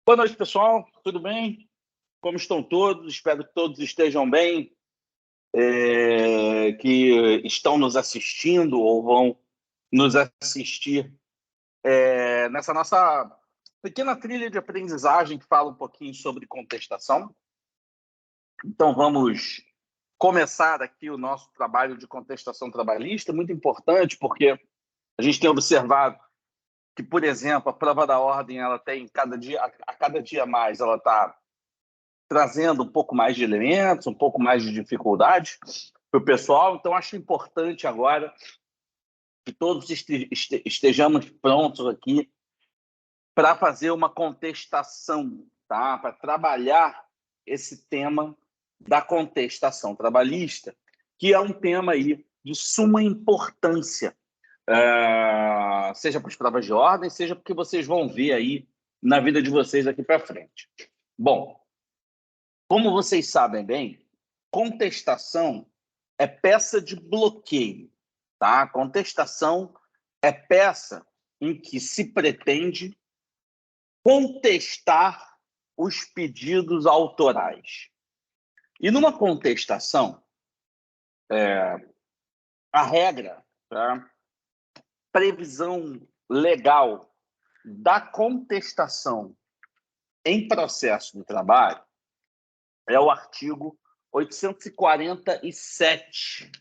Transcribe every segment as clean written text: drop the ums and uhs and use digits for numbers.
Boa noite, pessoal. Tudo bem? Como estão todos? Espero que todos estejam bem, que estão nos assistindo ou vão nos assistir nessa nossa pequena trilha de aprendizagem que fala um pouquinho sobre contestação. Então, vamos começar aqui o nosso trabalho de contestação trabalhista, muito importante, porque a gente tem observado que, por exemplo, a prova da ordem, ela tem a cada dia mais, ela está trazendo um pouco mais de elementos, um pouco mais de dificuldade para o pessoal. Então, acho importante agora que todos estejamos prontos aqui para fazer uma contestação, tá? Para trabalhar esse tema da contestação trabalhista, que é um tema aí de suma importância, seja para as provas de ordem, seja porque vocês vão ver aí na vida de vocês daqui para frente. Bom, como vocês sabem bem, contestação é peça de bloqueio, tá? Contestação é peça em que se pretende contestar os pedidos autorais. E numa contestação, a regra, tá? Previsão legal da contestação em processo de trabalho é o artigo 847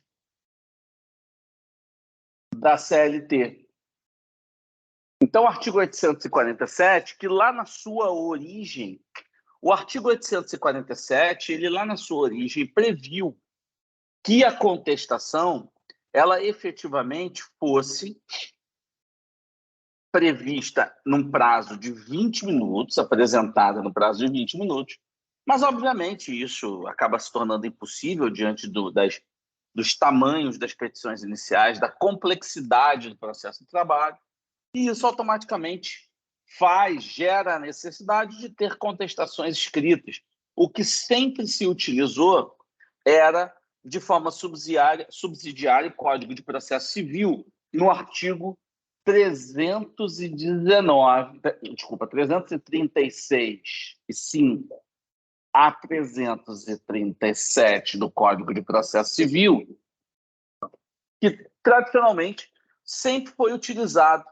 da CLT. Então, o artigo 847, que lá na sua origem, o artigo 847, ele lá na sua origem previu que a contestação, ela efetivamente fosse prevista num prazo de 20 minutos, apresentada no prazo de 20 minutos, mas, obviamente, isso acaba se tornando impossível diante dos tamanhos das petições iniciais, da complexidade do processo de trabalho, e isso automaticamente gera a necessidade de ter contestações escritas. O que sempre se utilizou era, de forma subsidiária, o Código de Processo Civil, no artigo 336 e 5 a 337 do Código de Processo Civil, que tradicionalmente sempre foi utilizado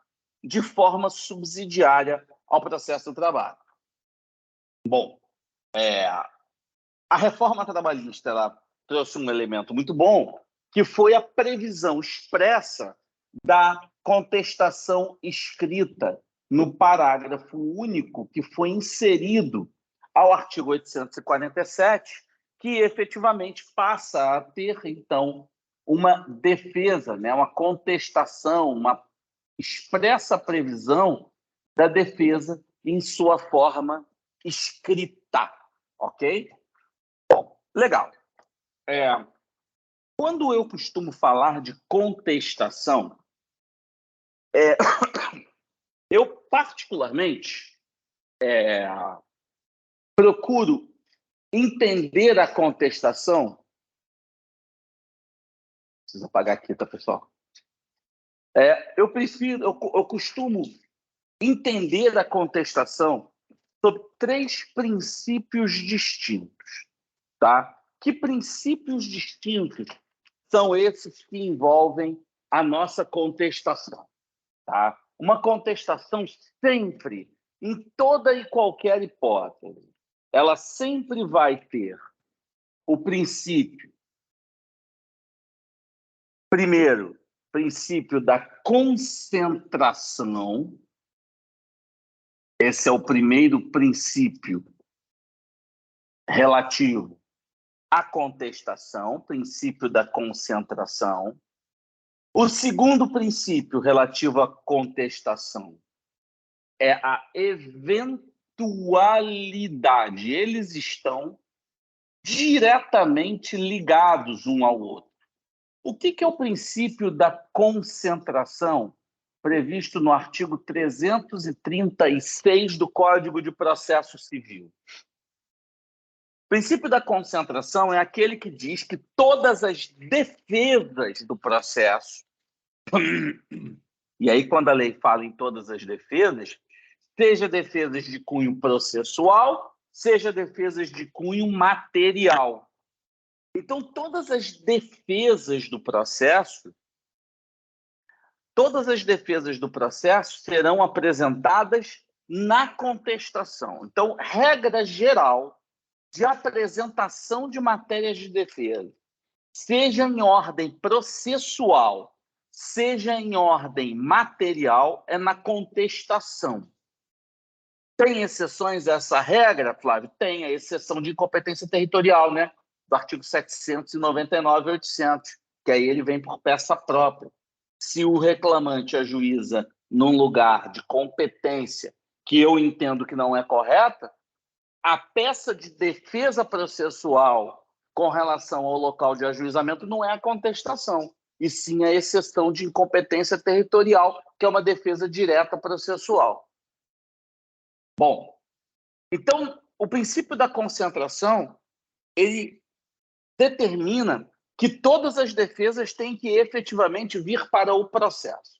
de forma subsidiária ao processo do trabalho. Bom, a reforma trabalhista ela trouxe um elemento muito bom, que foi a previsão expressa da contestação escrita no parágrafo único que foi inserido ao artigo 847, que efetivamente passa a ter, então, uma defesa, né, uma contestação, uma expressa previsão da defesa em sua forma escrita, ok? Bom, legal. Quando eu costumo falar de contestação, eu particularmente procuro entender a contestação. Preciso apagar aqui, tá, pessoal? Eu costumo entender a contestação sob 3 princípios distintos, tá? Que princípios distintos são esses que envolvem a nossa contestação, tá? Uma contestação sempre, em toda e qualquer hipótese, ela sempre vai ter o princípio, primeiro, princípio da concentração. Esse é o primeiro princípio relativo à contestação, princípio da concentração. O segundo princípio relativo à contestação é a eventualidade. Eles estão diretamente ligados um ao outro. O que é o princípio da concentração previsto no artigo 336 do Código de Processo Civil? O princípio da concentração é aquele que diz que todas as defesas do processo, e aí quando a lei fala em todas as defesas, seja defesas de cunho processual, seja defesas de cunho material. Então, todas as defesas do processo serão apresentadas na contestação. Então, regra geral de apresentação de matérias de defesa, seja em ordem processual, seja em ordem material, é na contestação. Tem exceções a essa regra, Flávio? Tem a exceção de incompetência territorial, né? Do artigo 799 e 800, que aí ele vem por peça própria. Se o reclamante ajuiza num lugar de competência que eu entendo que não é correta, a peça de defesa processual com relação ao local de ajuizamento não é a contestação, e sim a exceção de incompetência territorial, que é uma defesa direta processual. Bom, então, o princípio da concentração, ele determina que todas as defesas têm que efetivamente vir para o processo.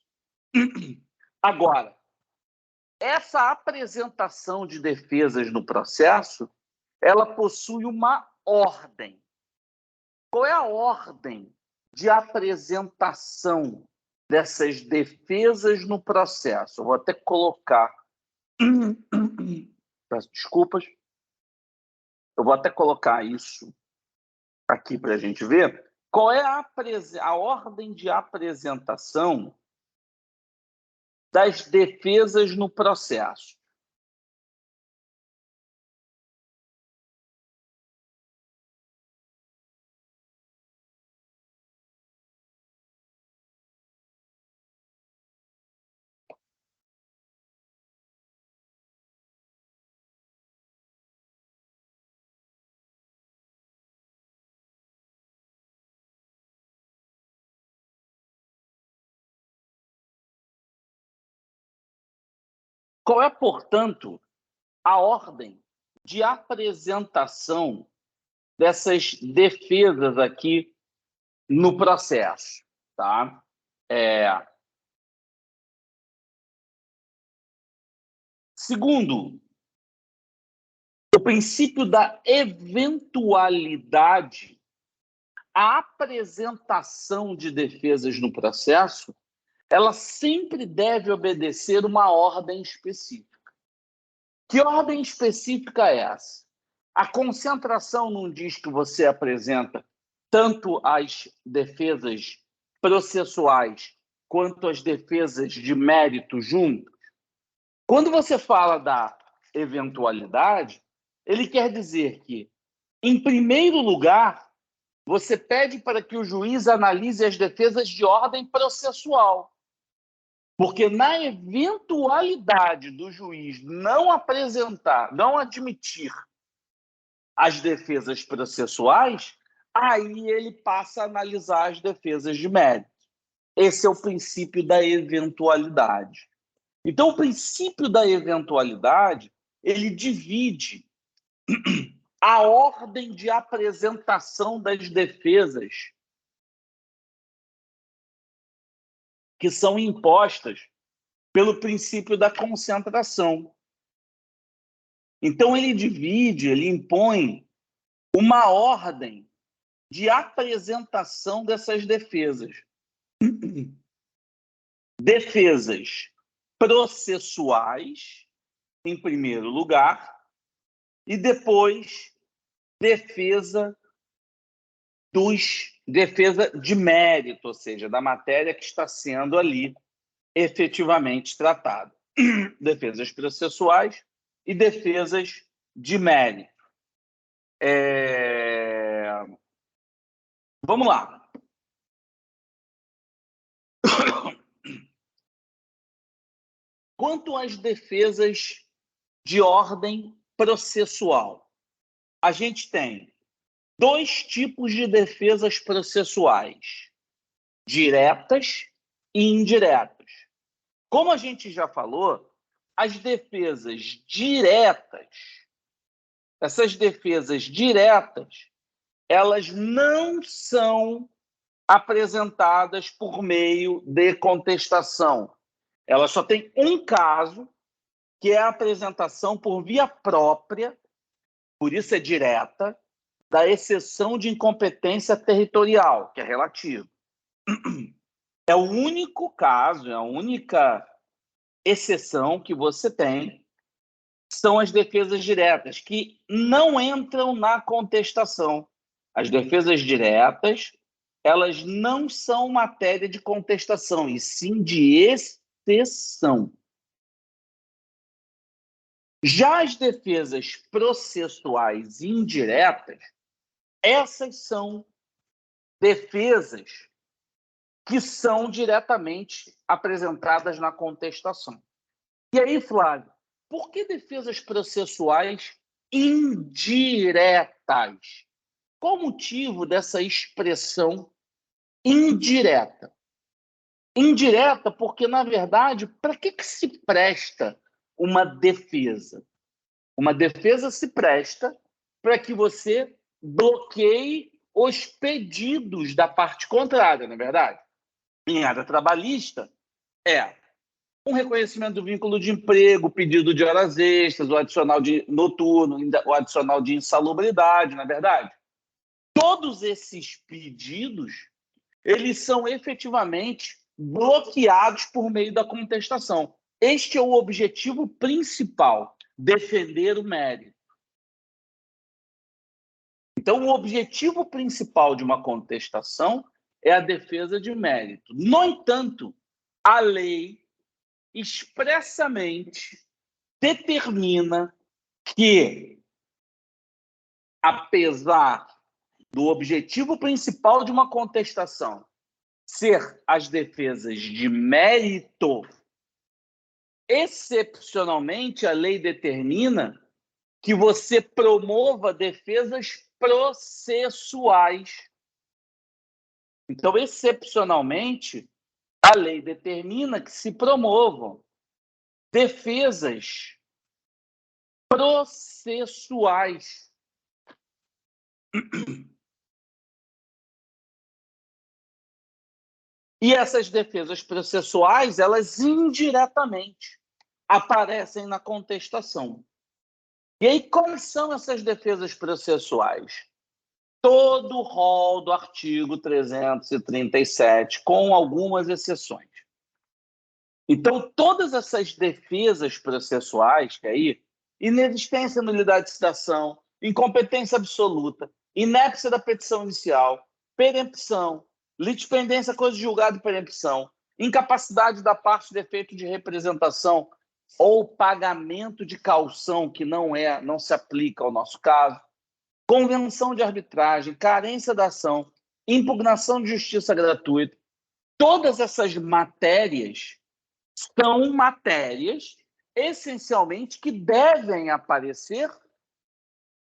Agora, essa apresentação de defesas no processo, ela possui uma ordem. Qual é a ordem de apresentação dessas defesas no processo? Eu vou até colocar... Peço desculpas. Eu vou até colocar isso aqui para a gente ver. Qual é a ordem de apresentação das defesas no processo? Qual é, portanto, a ordem de apresentação dessas defesas aqui no processo? Tá? Segundo, o princípio da eventualidade, a apresentação de defesas no processo, ela sempre deve obedecer uma ordem específica. Que ordem específica é essa? A concentração não diz que você apresenta tanto as defesas processuais quanto as defesas de mérito juntos? Quando você fala da eventualidade, ele quer dizer que, em primeiro lugar, você pede para que o juiz analise as defesas de ordem processual. Porque na eventualidade do juiz não admitir as defesas processuais, aí ele passa a analisar as defesas de mérito. Esse é o princípio da eventualidade. Então, o princípio da eventualidade, ele divide a ordem de apresentação das defesas que são impostas pelo princípio da concentração. Então, ele impõe uma ordem de apresentação dessas defesas. Defesas processuais, em primeiro lugar, e depois defesa de mérito, ou seja, da matéria que está sendo ali efetivamente tratada. Defesas processuais e defesas de mérito. Vamos lá. Quanto às defesas de ordem processual, a gente tem dois tipos de defesas processuais: diretas e indiretas. Como a gente já falou, as defesas diretas, essas defesas diretas, elas não são apresentadas por meio de contestação. Ela só tem um caso, que é a apresentação por via própria, por isso é direta, da exceção de incompetência territorial, que é relativo. É o único caso, é a única exceção que você tem, são as defesas diretas, que não entram na contestação. As defesas diretas, elas não são matéria de contestação, e sim de exceção. Já as defesas processuais indiretas, essas são defesas que são diretamente apresentadas na contestação. E aí, Flávio, por que defesas processuais indiretas? Qual o motivo dessa expressão indireta? Indireta porque, na verdade, para que se presta uma defesa? Uma defesa se presta para que você bloqueie os pedidos da parte contrária, não é verdade? Em área trabalhista, é um reconhecimento do vínculo de emprego, pedido de horas extras, o adicional de noturno, o adicional de insalubridade, não é verdade? Todos esses pedidos, eles são efetivamente bloqueados por meio da contestação. Este é o objetivo principal, defender o mérito. Então, o objetivo principal de uma contestação é a defesa de mérito. No entanto, a lei expressamente determina que, apesar do objetivo principal de uma contestação ser as defesas de mérito, excepcionalmente a lei determina que você promova defesas processuais. Então, excepcionalmente, a lei determina que se promovam defesas processuais. E essas defesas processuais, elas indiretamente aparecem na contestação. E aí, quais são essas defesas processuais? Todo o rol do artigo 337, com algumas exceções. Então, todas essas defesas processuais, que aí, inexistência, nulidade de citação, incompetência absoluta, inépcia da petição inicial, perempção, litispendência, coisa de julgado e perempção, incapacidade da parte de efeito de representação ou pagamento de caução, que não se aplica ao nosso caso, convenção de arbitragem, carência da ação, impugnação de justiça gratuita, todas essas matérias são matérias, essencialmente, que devem aparecer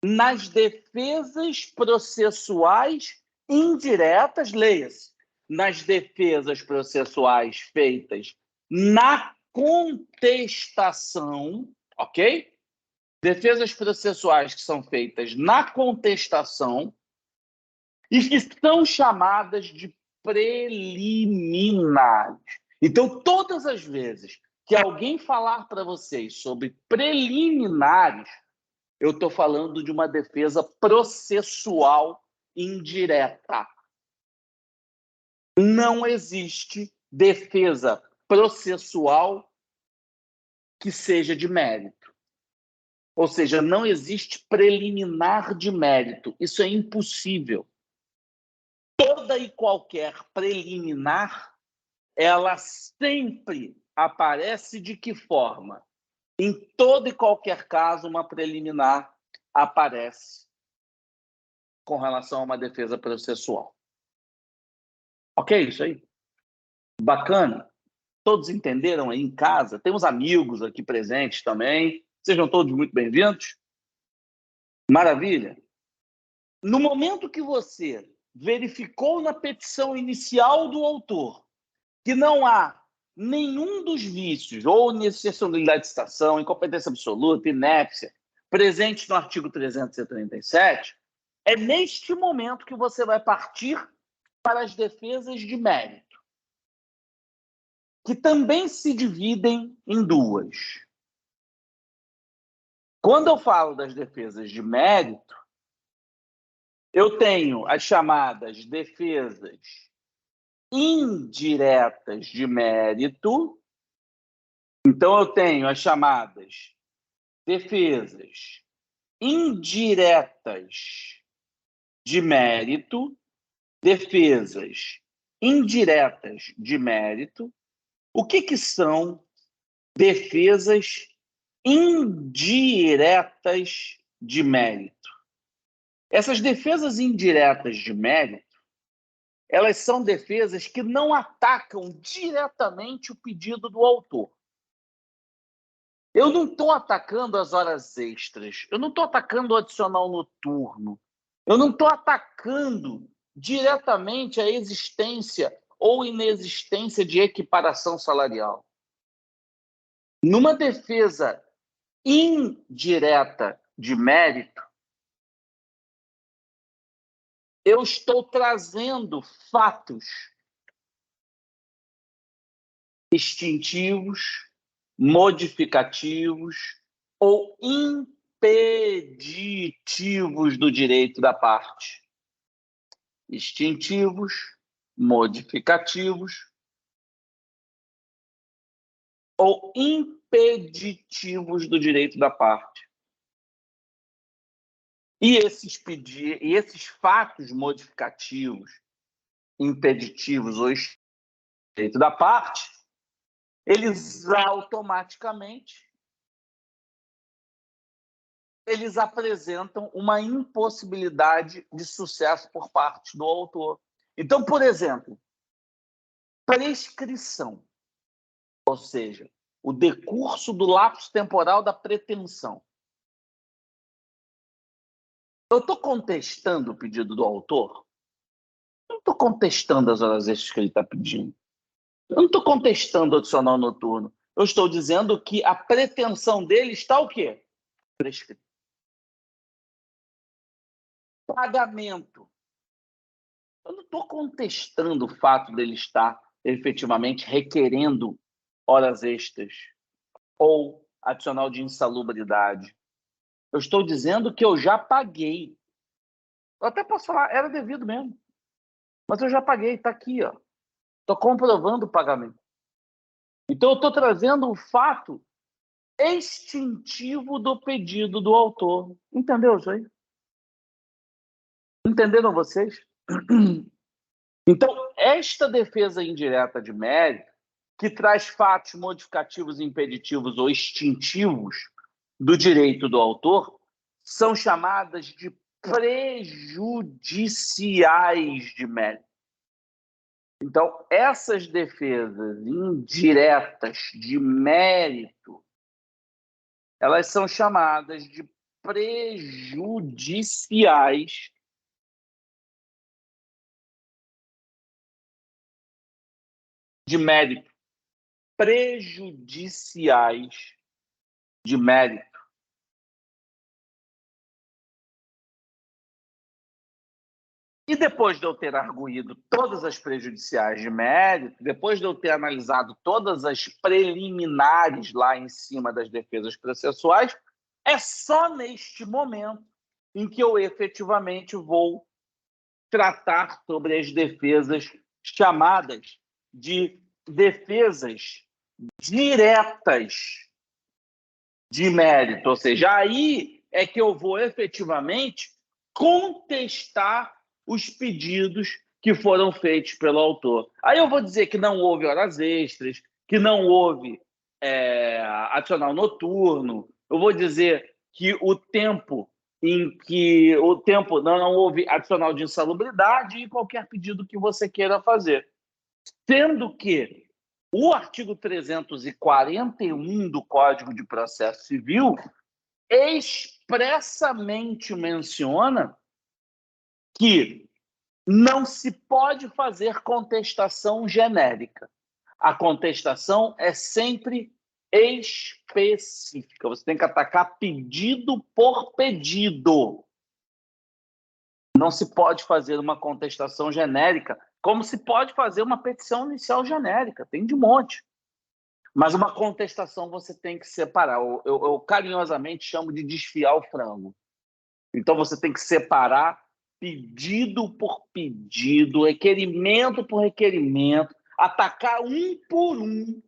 nas defesas processuais indiretas, leia-se, nas defesas processuais feitas na contestação, ok? Defesas processuais que são feitas na contestação e que são chamadas de preliminares. Então, todas as vezes que alguém falar para vocês sobre preliminares, eu estou falando de uma defesa processual indireta. Não existe defesa processual que seja de mérito. Ou seja, não existe preliminar de mérito. Isso é impossível. Toda e qualquer preliminar, ela sempre aparece de que forma? Em todo e qualquer caso, uma preliminar aparece com relação a uma defesa processual. Ok, isso aí? Bacana? Todos entenderam aí em casa? Temos amigos aqui presentes também. Sejam todos muito bem-vindos. Maravilha. No momento que você verificou na petição inicial do autor que não há nenhum dos vícios, ou inexcessibilidade de citação, incompetência absoluta, inépcia, presentes no artigo 337, é neste momento que você vai partir para as defesas de mérito, que também se dividem em duas. Quando eu falo das defesas de mérito, eu tenho as chamadas defesas indiretas de mérito. Então, eu tenho as chamadas defesas indiretas de mérito, defesas indiretas de mérito. O que são defesas indiretas de mérito? Essas defesas indiretas de mérito, elas são defesas que não atacam diretamente o pedido do autor. Eu não estou atacando as horas extras, eu não estou atacando o adicional noturno, eu não estou atacando diretamente a existência ou inexistência de equiparação salarial. Numa defesa indireta de mérito, eu estou trazendo fatos extintivos, modificativos ou impeditivos do direito da parte. Extintivos, modificativos ou impeditivos do direito da parte. E esses fatos modificativos, impeditivos ou direito da parte, eles automaticamente apresentam uma impossibilidade de sucesso por parte do autor. Então, por exemplo, prescrição, ou seja, o decurso do lapso temporal da pretensão. Eu estou contestando o pedido do autor? Eu não estou contestando as horas extras que ele está pedindo. Eu não estou contestando o adicional noturno. Eu estou dizendo que a pretensão dele está o quê? Prescrito. Pagamento. Eu não estou contestando o fato dele estar efetivamente requerendo horas extras ou adicional de insalubridade. Eu estou dizendo que eu já paguei. Eu até posso falar, era devido mesmo. Mas eu já paguei, está aqui, ó. Estou comprovando o pagamento. Então, eu estou trazendo o fato extintivo do pedido do autor. Entendeu isso aí? Entenderam vocês? Então, esta defesa indireta de mérito, que traz fatos modificativos, impeditivos ou extintivos do direito do autor, são chamadas de prejudiciais de mérito. Então, essas defesas indiretas de mérito, elas são chamadas de prejudiciais de mérito. Prejudiciais de mérito. E depois de eu ter arguído todas as prejudiciais de mérito, depois de eu ter analisado todas as preliminares lá em cima das defesas processuais, é só neste momento em que eu efetivamente vou tratar sobre as defesas chamadas de defesas diretas de mérito. Ou seja, aí é que eu vou efetivamente contestar os pedidos que foram feitos pelo autor. Aí eu vou dizer que não houve horas extras, que não houve adicional noturno, eu vou dizer que o tempo não houve adicional de insalubridade e qualquer pedido que você queira fazer. Sendo que o artigo 341 do Código de Processo Civil expressamente menciona que não se pode fazer contestação genérica. A contestação é sempre específica. Você tem que atacar pedido por pedido. Não se pode fazer uma contestação genérica, como se pode fazer uma petição inicial genérica. Tem de monte. Mas uma contestação você tem que separar. Eu carinhosamente chamo de desfiar o frango. Então, você tem que separar pedido por pedido, requerimento por requerimento, atacar um por um.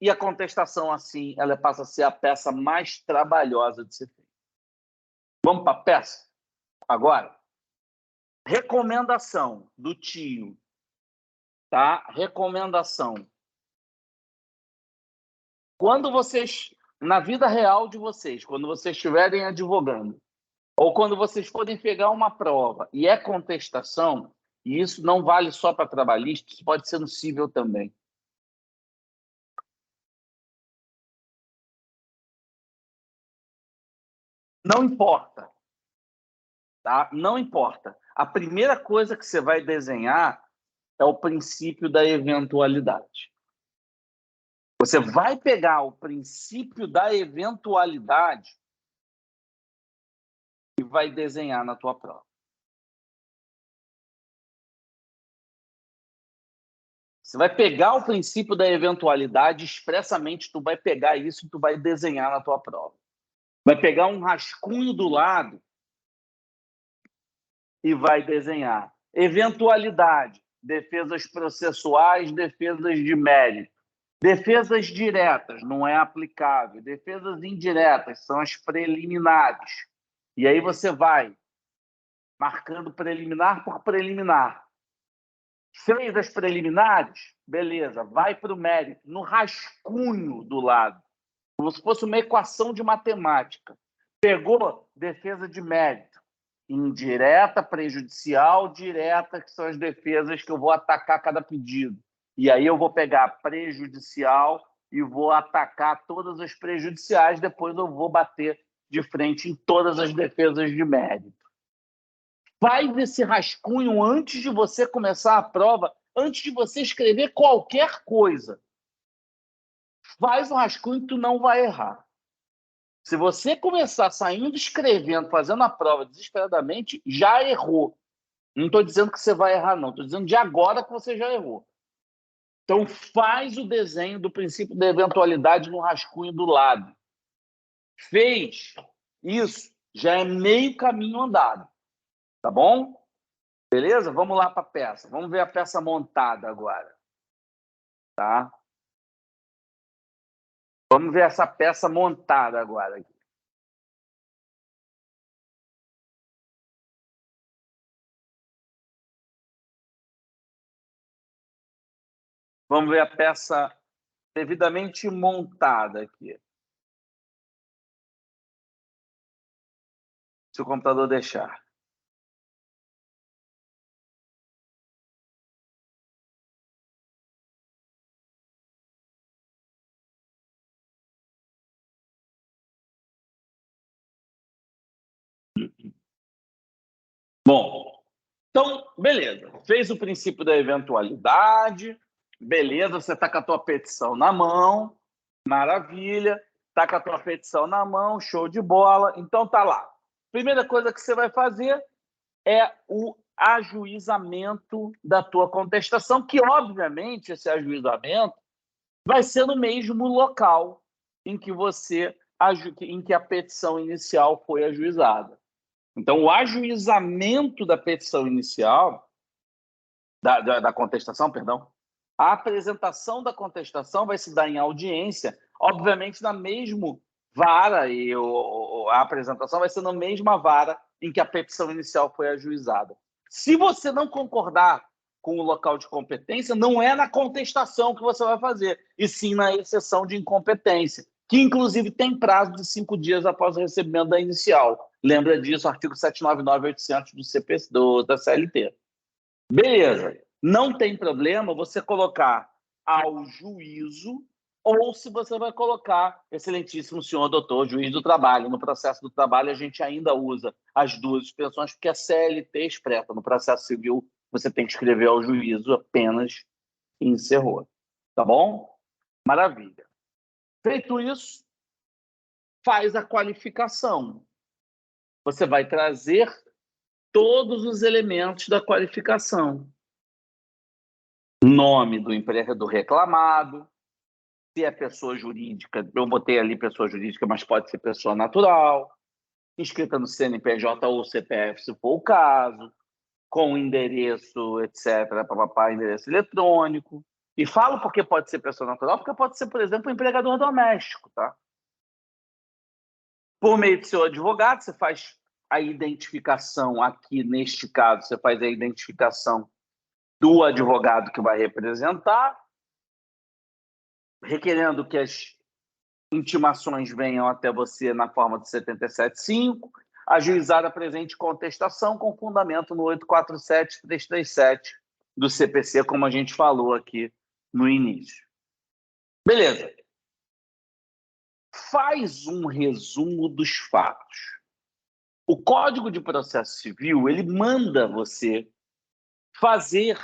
E a contestação, assim, ela passa a ser a peça mais trabalhosa de ser feita. Vamos para a peça? Agora, recomendação do tio, tá? Recomendação. Quando vocês, na vida real de vocês, quando vocês estiverem advogando, ou quando vocês forem pegar uma prova e é contestação, e isso não vale só para trabalhista, isso pode ser no cível também. Não importa, tá? Não importa. A primeira coisa que você vai desenhar é o princípio da eventualidade. Você vai pegar o princípio da eventualidade e vai desenhar na tua prova. Você vai pegar o princípio da eventualidade, expressamente tu vai pegar isso e tu vai desenhar na tua prova. Vai pegar um rascunho do lado e vai desenhar. Eventualidade, defesas processuais, defesas de mérito. Defesas diretas, não é aplicável. Defesas indiretas, são as preliminares. E aí você vai marcando preliminar por preliminar. Fez as preliminares? Beleza, vai para o mérito, no rascunho do lado. Como se fosse uma equação de matemática. Pegou defesa de mérito. Indireta, prejudicial, direta, que são as defesas que eu vou atacar cada pedido. E aí eu vou pegar prejudicial e vou atacar todas as prejudiciais, depois eu vou bater de frente em todas as defesas de mérito. Faz esse rascunho antes de você começar a prova, antes de você escrever qualquer coisa. Faz o rascunho que tu não vai errar. Se você começar saindo escrevendo, fazendo a prova desesperadamente, já errou. Não estou dizendo que você vai errar, não. Estou dizendo de agora que você já errou. Então, faz o desenho do princípio da eventualidade no rascunho do lado. Fez isso, já é meio caminho andado. Tá bom? Beleza? Vamos lá para a peça. Vamos ver a peça montada agora. Tá? Vamos ver essa peça montada agora. Vamos ver a peça devidamente montada aqui. Se o computador deixar. Bom, então, beleza. Fez o princípio da eventualidade, beleza, você está com a tua petição na mão, maravilha, está com a tua petição na mão, show de bola. Então, tá lá. Primeira coisa que você vai fazer é o ajuizamento da tua contestação, que, obviamente, esse ajuizamento vai ser no mesmo local em que a petição inicial foi ajuizada. Então, o ajuizamento da petição inicial, da contestação, perdão, a apresentação da contestação vai se dar em audiência, obviamente na mesma vara, e a apresentação vai ser na mesma vara em que a petição inicial foi ajuizada. Se você não concordar com o local de competência, não é na contestação que você vai fazer, e sim na exceção de incompetência, que inclusive tem prazo de 5 dias após o recebimento da inicial. Lembra disso, artigo 799.800 da CLT. Beleza. Não tem problema você colocar ao juízo, ou se você vai colocar, excelentíssimo senhor doutor, juiz do trabalho. No processo do trabalho, a gente ainda usa as duas expressões, porque a CLT expressa. No processo civil, você tem que escrever ao juízo apenas e encerrou. Tá bom? Maravilha. Feito isso, faz a qualificação. Você vai trazer todos os elementos da qualificação. Nome do reclamado, se é pessoa jurídica, eu botei ali pessoa jurídica, mas pode ser pessoa natural, inscrita no CNPJ ou CPF, se for o caso, com endereço, etc., papapá, endereço eletrônico. E falo porque pode ser pessoa natural, porque pode ser, por exemplo, um empregador doméstico, tá? Por meio do seu advogado, você faz a identificação aqui, neste caso, você faz a identificação do advogado que vai representar, requerendo que as intimações venham até você na forma de 77.5, ajuizar a presente contestação com fundamento no 847-337 do CPC, como a gente falou aqui no início. Beleza. Faz um resumo dos fatos. O Código de Processo Civil, ele manda você fazer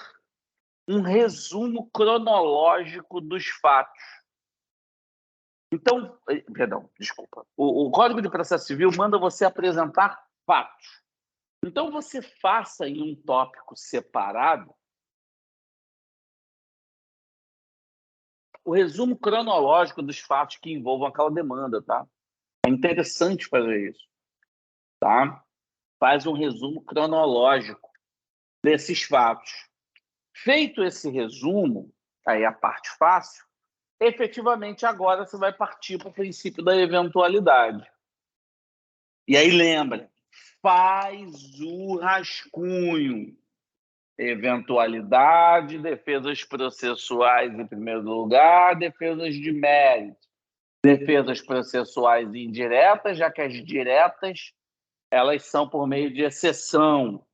um resumo cronológico dos fatos. Então, perdão, desculpa. O Código de Processo Civil manda você apresentar fatos. Então, você faça em um tópico separado o resumo cronológico dos fatos que envolvam aquela demanda, tá? É interessante fazer isso, tá? Faz um resumo cronológico desses fatos. Feito esse resumo, aí a parte fácil, efetivamente agora você vai partir para o princípio da eventualidade. E aí lembra, faz o rascunho. Eventualidade, defesas processuais em primeiro lugar, defesas de mérito. Defesas processuais indiretas, já que as diretas elas são por meio de exceção.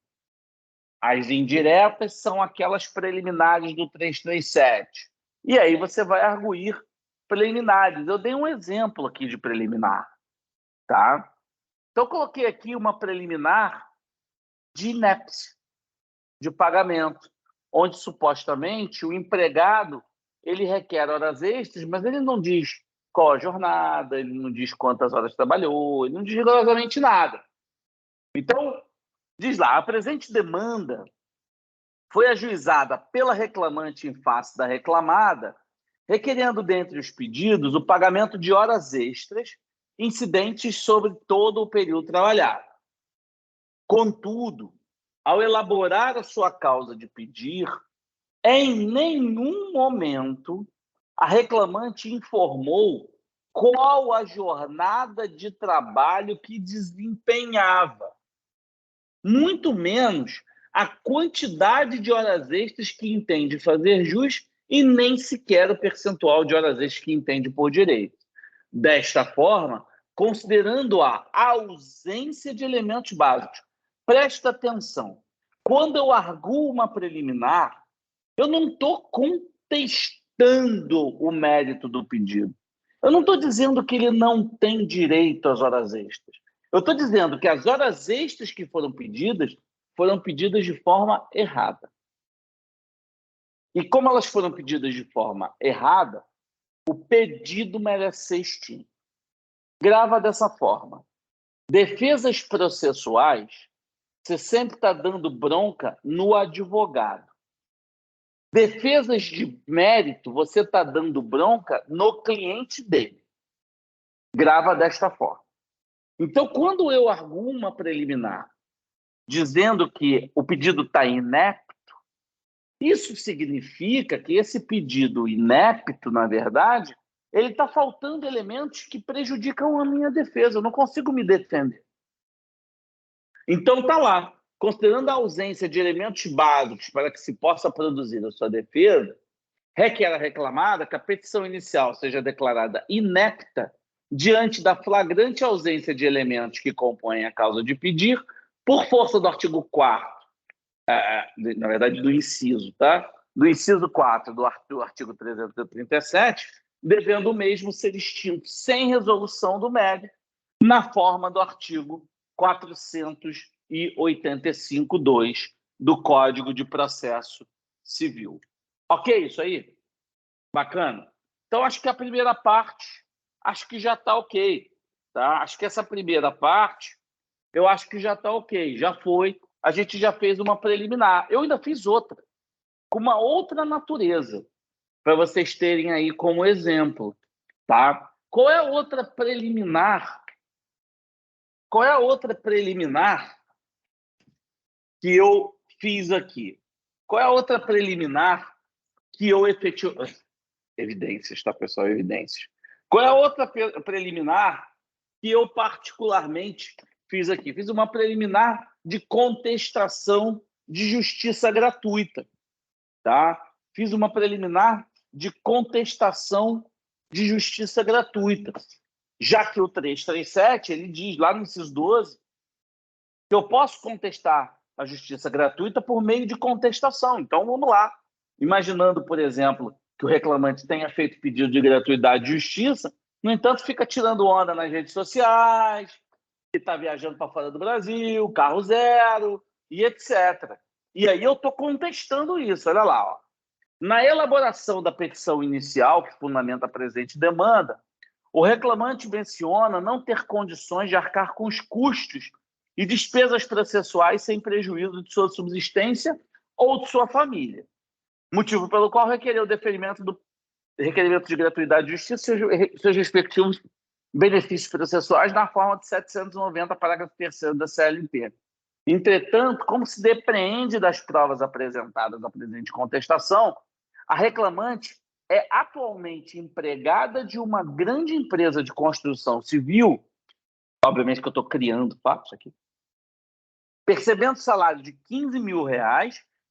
As indiretas são aquelas preliminares do 337. E aí você vai arguir preliminares. Eu dei um exemplo aqui de preliminar, tá? Então, eu coloquei aqui uma preliminar de inépcia, de pagamento, onde supostamente o empregado ele requer horas extras, mas ele não diz qual a jornada, ele não diz quantas horas trabalhou, ele não diz rigorosamente nada. Então, diz lá, a presente demanda foi ajuizada pela reclamante em face da reclamada, requerendo, dentre os pedidos, o pagamento de horas extras incidentes sobre todo o período trabalhado. Contudo, ao elaborar a sua causa de pedir, em nenhum momento a reclamante informou qual a jornada de trabalho que desempenhava, muito menos a quantidade de horas extras que entende fazer jus e nem sequer o percentual de horas extras que entende por direito. Desta forma, considerando a ausência de elementos básicos, presta atenção, quando eu arguo uma preliminar, eu não estou contestando o mérito do pedido. Eu não estou dizendo que ele não tem direito às horas extras. Eu estou dizendo que as horas extras que foram pedidas de forma errada. E como elas foram pedidas de forma errada, o pedido merece ser extinto. Grava dessa forma. Defesas processuais, você sempre está dando bronca no advogado. Defesas de mérito, você está dando bronca no cliente dele. Grava desta forma. Então, quando eu arguo uma preliminar dizendo que o pedido está inepto, isso significa que esse pedido inepto, na verdade, ele está faltando elementos que prejudicam a minha defesa. Eu não consigo me defender. Então, está lá. Considerando a ausência de elementos básicos para que se possa produzir a sua defesa, requer a reclamada que a petição inicial seja declarada inepta diante da flagrante ausência de elementos que compõem a causa de pedir, por força do artigo 4º, na verdade, do inciso, tá? Do inciso 4 do artigo 337, devendo o mesmo ser extinto sem resolução do mérito, na forma do artigo 485-2 do Código de Processo Civil. Ok, isso aí? Bacana? Então, acho que a primeira parte, acho que já está ok. Tá? Acho que essa primeira parte, eu acho que já está ok. Já foi. A gente já fez uma preliminar. Eu ainda fiz outra, com uma outra natureza. para vocês terem aí como exemplo, tá? Qual é a outra preliminar? Qual é a outra preliminar que eu fiz aqui? Qual é a outra preliminar que eu efetivei? Evidências, tá, pessoal? Evidências. Qual é a outra preliminar que eu particularmente fiz aqui? Fiz uma preliminar de contestação de justiça gratuita, tá? Fiz uma preliminar de contestação de justiça gratuita, já que o 337, ele diz lá no inciso 12 que eu posso contestar a justiça gratuita por meio de contestação. Então, vamos lá. Imaginando, por exemplo, que o reclamante tenha feito pedido de gratuidade de justiça, no entanto, fica tirando onda nas redes sociais, que está viajando para fora do Brasil, carro zero, e etc. E aí eu estou contestando isso. Olha lá, ó. Na elaboração da petição inicial, que fundamenta a presente demanda, o reclamante menciona não ter condições de arcar com os custos e despesas processuais sem prejuízo de sua subsistência ou de sua família, motivo pelo qual requereu o deferimento do requerimento de gratuidade de justiça e seus respectivos benefícios processuais na forma de 790, parágrafo 3º da CLT. Entretanto, como se depreende das provas apresentadas na presente contestação, a reclamante é atualmente empregada de uma grande empresa de construção civil, obviamente que eu estou criando fatos aqui, percebendo salário de R$15 mil,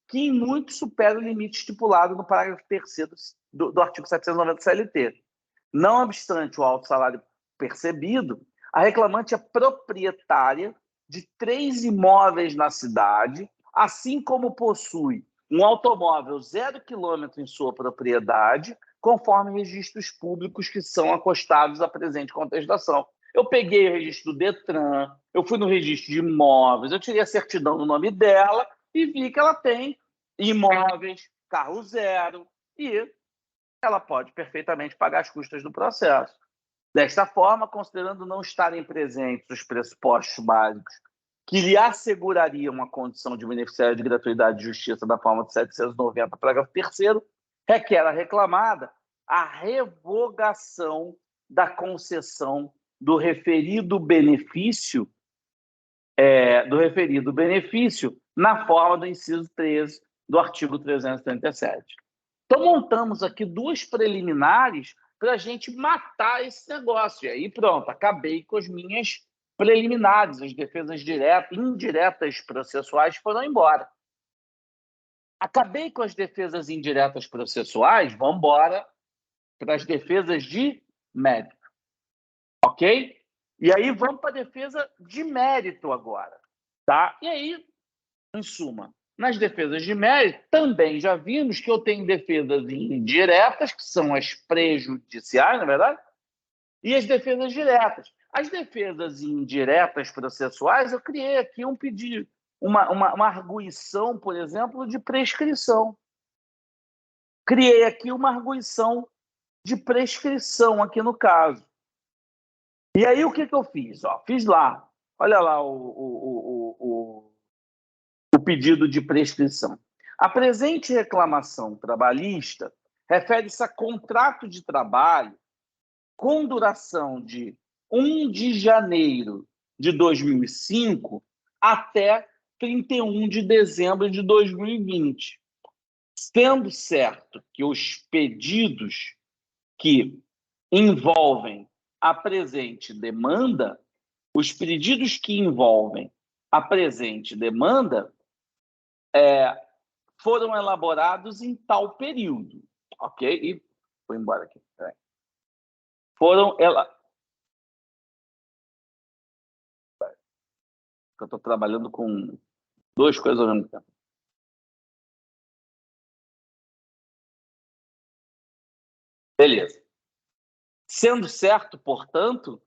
que em muito supera o limite estipulado no parágrafo 3º do artigo 790 CLT. Não obstante o alto salário percebido, a reclamante é proprietária de 3 imóveis na cidade, assim como possui um automóvel 0 quilômetro em sua propriedade, conforme registros públicos que são acostados à presente contestação. Eu peguei o registro do Detran, eu fui no registro de imóveis, eu tirei a certidão do nome dela e vi que ela tem imóveis, carro zero, e ela pode perfeitamente pagar as custas do processo. Desta forma, considerando não estarem presentes os pressupostos básicos que lhe assegurariam a condição de beneficiário de gratuidade de justiça da forma de 790, parágrafo 3º, requer a reclamada a revogação da concessão do referido benefício na forma do inciso 13 do artigo 337. Então, montamos aqui 2 preliminares para a gente matar esse negócio. E aí, pronto, acabei com as minhas preliminares. As defesas diretas, indiretas processuais foram embora. Acabei com as defesas indiretas processuais, vamos embora para as defesas de mérito. Ok? E aí, vamos para a defesa de mérito agora. Tá? E aí, em suma, nas defesas de mérito, também já vimos que eu tenho defesas indiretas, que são as prejudiciais, na verdade, e as defesas diretas. As defesas indiretas processuais, eu criei aqui um pedido, uma arguição, por exemplo, de prescrição. Criei aqui uma arguição de prescrição, aqui no caso. E aí, o que eu fiz? Fiz lá, olha lá o pedido de prescrição. A presente reclamação trabalhista refere-se a contrato de trabalho com duração de 1 de janeiro de 2005 até 31 de dezembro de 2020, sendo certo que os pedidos que envolvem a presente demanda, foram elaborados em tal período, ok? E vou embora aqui. Eu estou trabalhando com 2 coisas ao mesmo tempo. Beleza. Sendo certo, portanto,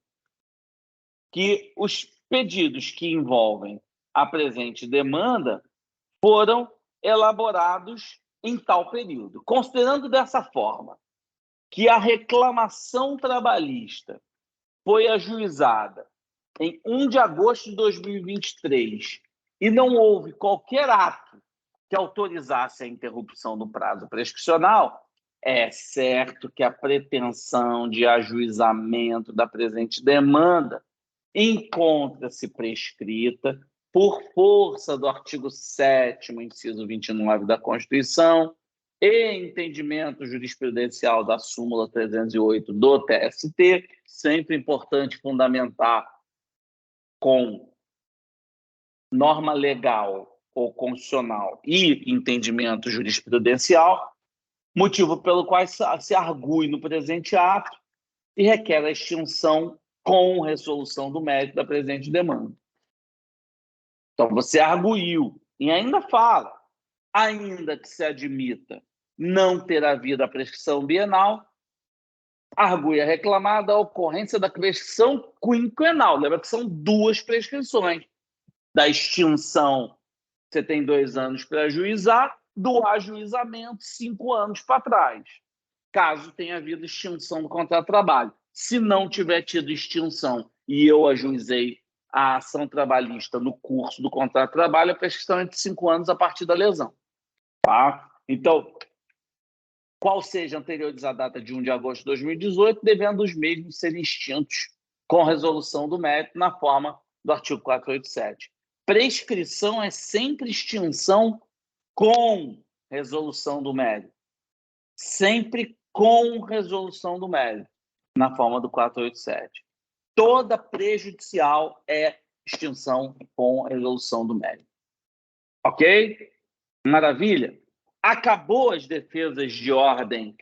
que os pedidos que envolvem a presente demanda foram elaborados em tal período. Considerando dessa forma que a reclamação trabalhista foi ajuizada em 1 de agosto de 2023 e não houve qualquer ato que autorizasse a interrupção do prazo prescricional, É certo que a pretensão de ajuizamento da presente demanda encontra-se prescrita por força do artigo 7º, inciso 29 da Constituição, e entendimento jurisprudencial da súmula 308 do TST, sempre importante fundamentar com norma legal ou constitucional e entendimento jurisprudencial, motivo pelo qual se argue no presente ato e requer a extinção com resolução do mérito da presente demanda. Então, você arguiu e ainda fala, ainda que se admita não ter havido a prescrição bienal, argue a reclamada a ocorrência da prescrição quinquenal. Lembra que são 2 prescrições. Da extinção, você tem 2 anos para ajuizar, do ajuizamento, 5 anos para trás, caso tenha havido extinção do contrato de trabalho. Se não tiver tido extinção e eu ajuizei a ação trabalhista no curso do contrato de trabalho, a prescrição é de 5 anos a partir da lesão. Tá? Então, qual seja anteriores à data de 1 de agosto de 2018, devendo os mesmos serem extintos com resolução do mérito na forma do artigo 487. Prescrição é sempre extinção com resolução do mérito. Sempre com resolução do mérito, na forma do 487. Toda prejudicial é extinção com resolução do mérito. Ok? Maravilha? Acabou as defesas de ordem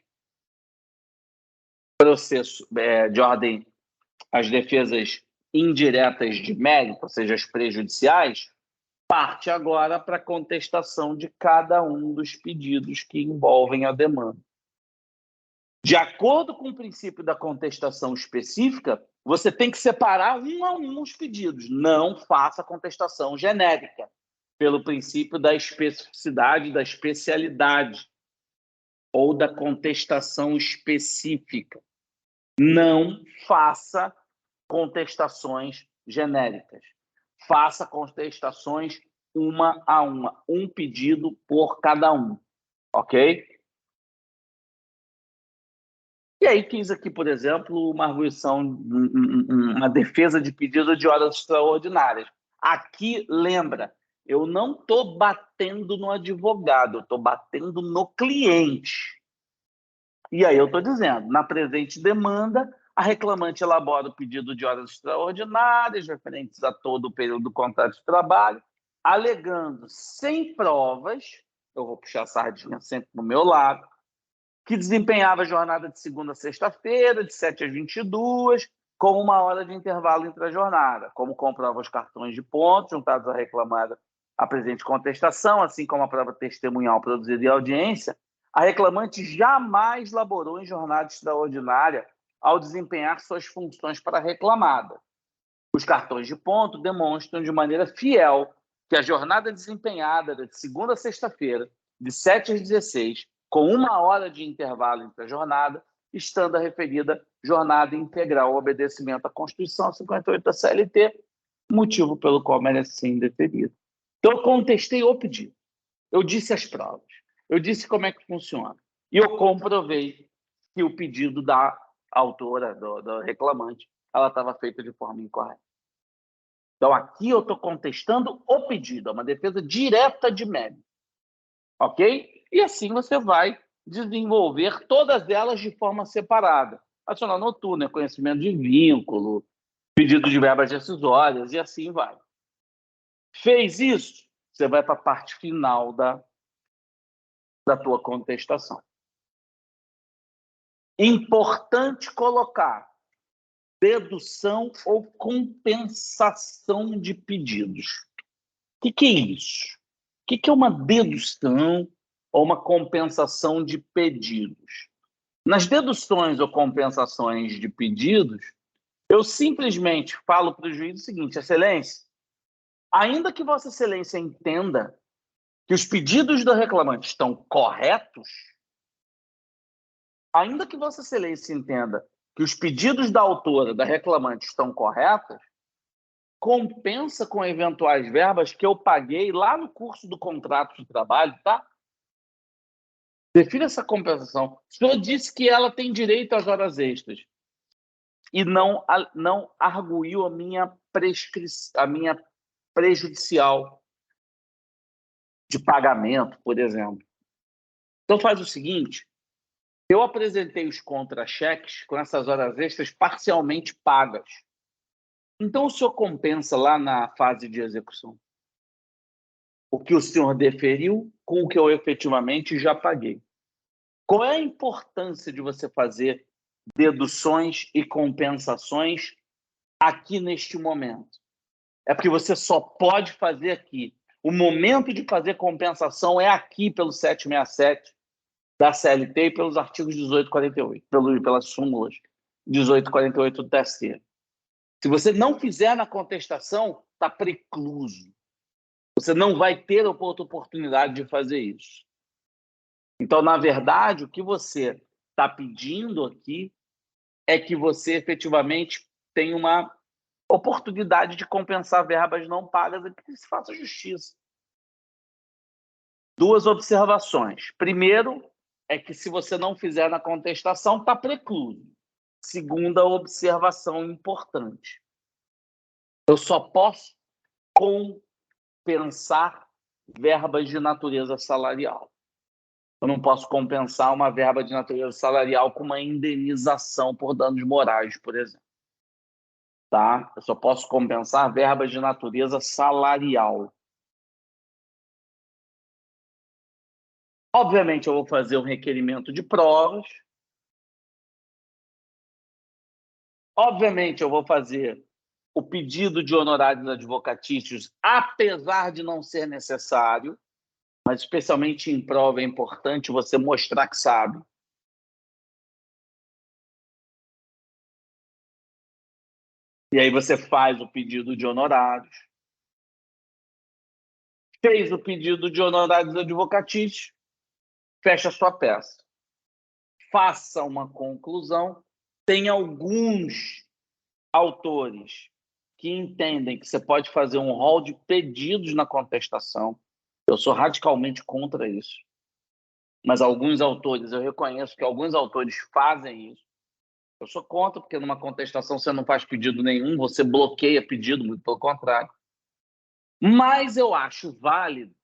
as defesas indiretas de mérito, ou seja, as prejudiciais, parte agora para a contestação de cada um dos pedidos que envolvem a demanda. De acordo com o princípio da contestação específica, você tem que separar um a um os pedidos. Não faça contestação genérica, pelo princípio da especificidade, da especialidade, ou da contestação específica. Não faça contestações genéricas. Faça contestações uma a uma, um pedido por cada um, ok? E aí quis aqui, por exemplo, uma arguição, uma defesa de pedido de horas extraordinárias. Aqui, lembra, eu não estou batendo no advogado, eu estou batendo no cliente. E aí eu estou dizendo, na presente demanda, a reclamante elabora o pedido de horas extraordinárias referentes a todo o período do contrato de trabalho, alegando sem provas, eu vou puxar a sardinha sempre para o meu lado, que desempenhava a jornada de segunda a sexta-feira, de 7 às 22, com 1 hora de intervalo entre a jornada, como comprova os cartões de pontos juntados à reclamada a presente contestação, assim como a prova testemunhal produzida em audiência. A reclamante jamais laborou em jornada extraordinária ao desempenhar suas funções para a reclamada. Os cartões de ponto demonstram de maneira fiel que a jornada desempenhada de segunda a sexta-feira, de 7 às 16, com 1 hora de intervalo entre a jornada, estando a referida jornada integral ao obedecimento à Constituição 58 da CLT, motivo pelo qual merece ser indeferido. Então, eu contestei o pedido. Eu disse as provas. Eu disse como é que funciona. E eu comprovei que o pedido da autora, do reclamante, ela estava feita de forma incorreta. Então, aqui eu estou contestando o pedido, é uma defesa direta de mérito. Ok? E assim você vai desenvolver todas elas de forma separada. Adicional noturno, reconhecimento de vínculo, pedido de verbas decisórias, e assim vai. Fez isso, você vai para a parte final da tua contestação. Importante colocar dedução ou compensação de pedidos. O que é isso? O que é uma dedução ou uma compensação de pedidos? Nas deduções ou compensações de pedidos, eu simplesmente falo para o juiz o seguinte: Excelência, ainda que Vossa Excelência entenda que os pedidos do reclamante estão corretos, ainda que Vossa Excelência entenda que os pedidos da autora, da reclamante, estão corretos, compensa com eventuais verbas que eu paguei lá no curso do contrato de trabalho, tá? Defina essa compensação. O senhor disse que ela tem direito às horas extras e não arguiu a minha prejudicial de pagamento, por exemplo. Então faz o seguinte, eu apresentei os contra-cheques com essas horas extras parcialmente pagas. Então o senhor compensa lá na fase de execução o que o senhor deferiu com o que eu efetivamente já paguei. Qual é a importância de você fazer deduções e compensações aqui neste momento? É porque você só pode fazer aqui. O momento de fazer compensação é aqui pelo 767 da CLT e pelos artigos 1848, pelas súmulas 1848 do TST. Se você não fizer na contestação, está precluso. Você não vai ter outra oportunidade de fazer isso. Então, na verdade, o que você está pedindo aqui é que você efetivamente tenha uma oportunidade de compensar verbas não pagas e que se faça justiça. Duas observações. Primeiro, é que se você não fizer na contestação, está precluso. Segunda observação importante. Eu só posso compensar verbas de natureza salarial. Eu não posso compensar uma verba de natureza salarial com uma indenização por danos morais, por exemplo. Tá? Eu só posso compensar verbas de natureza salarial. Obviamente, eu vou fazer um requerimento de provas. Obviamente, eu vou fazer o pedido de honorários advocatícios, apesar de não ser necessário, mas especialmente em prova é importante você mostrar que sabe. E aí você faz o pedido de honorários. Fez o pedido de honorários advocatícios, fecha a sua peça. Faça uma conclusão. Tem alguns autores que entendem que você pode fazer um rol de pedidos na contestação. Eu sou radicalmente contra isso. Mas alguns autores, eu reconheço que alguns autores fazem isso. Eu sou contra, porque numa contestação você não faz pedido nenhum, você bloqueia pedido, muito pelo contrário. Mas eu acho válido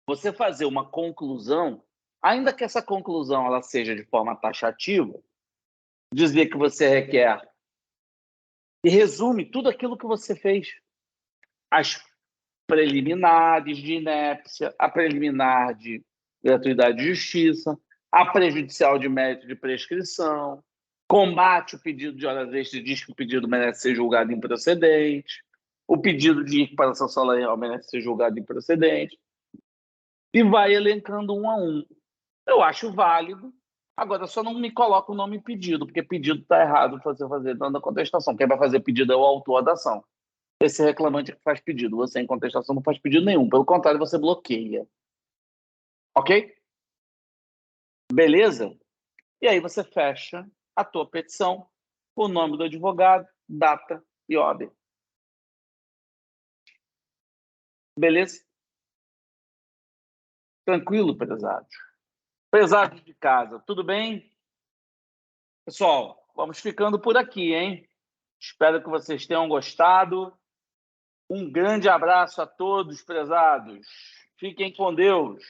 você fazer uma conclusão, ainda que essa conclusão ela seja de forma taxativa, dizer que você requer e resume tudo aquilo que você fez. As preliminares de inépcia, a preliminar de gratuidade de justiça, a prejudicial de mérito de prescrição, combate o pedido de horas extras, diz que o pedido merece ser julgado improcedente, o pedido de equiparação salarial merece ser julgado improcedente, e vai elencando um a um. Eu acho válido. Agora, só não me coloca o nome pedido, porque pedido está errado você fazer dentro da contestação. Quem vai fazer pedido é o autor da ação. Esse reclamante que faz pedido. Você, em contestação, não faz pedido nenhum. Pelo contrário, você bloqueia. Ok? Beleza? E aí você fecha a tua petição, o nome do advogado, data e ordem. Beleza? Tranquilo, prezado. Prezado de casa, tudo bem? Pessoal, vamos ficando por aqui, hein? Espero que vocês tenham gostado. Um grande abraço a todos, prezados. Fiquem com Deus.